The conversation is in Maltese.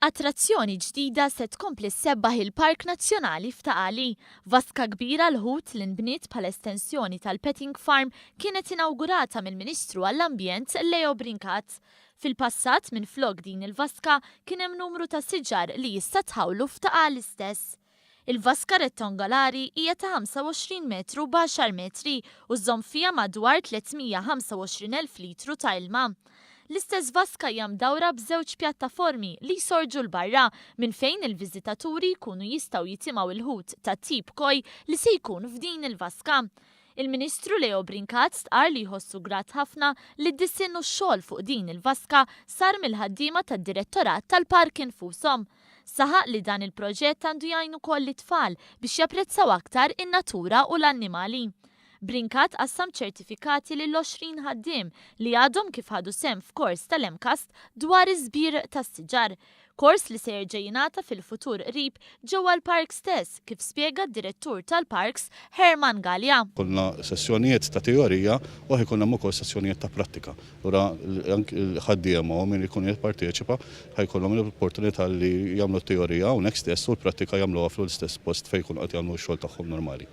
Attrazzjoni ġdida se tkompli sebbaħ il-Park Nazzjonali f'Taqali. Vaska kbira l-ħut li nbniet bħala estensjoni tal-Petting Farm kienet inawgurata mill-Ministru għall-Ambjent Leo Brincat. Fil-passat minn flok din il-vaska kien hemm numru ta' siġar li jista' tħawlu f'Taqali stess. Il-vaska rettangolari hija ta' 25 metru b'10 metri u żomm fiha madwar 325,000 litru ta' ilma. L-istess vaska hija mdawra b'żewġ pjattaformi li jsorġu l-barra minn fejn il-viżitaturi jkunu jistgħu jitimgħu il-ħut ta' tip koi li se jkun f'din il-vaska. Il-Ministru Leo Brincat stqar li jħossu grat ħafna li d-dissinnu x-xogħol fuq din il-vaska sar mill-ħaddiema tad-Direttorat tal-Park infushom. Saħaq li dan il-proġett għandu jgħin ukoll it-tfal biex japprezzaw aktar in-natura u l-annimali. Brincat qassam ċertifikati lill-20 ħaddiem li għadhom kif ħadu sehem f'kors tal-MCAST dwar iż-żbir tas-siġar. Kors li se jerġa' jingħata fil-futur qrib ġewwa l-park stess, kif spjega d-direttur tal-Parks Herman Gallia. Kollna sessjonijiet ta' teorija u ħajkun hemm ukoll sessjonijiet ta' prattika. Ura ħaddiema u min ikun jipparteċipa ħajkollhom l-opportunità li jagħmlu t-teorija hawnhekk stess u l-prattika jagħmluha fl-istess post fejn jkunu qed jagħmlu x-xogħol tagħhom normali.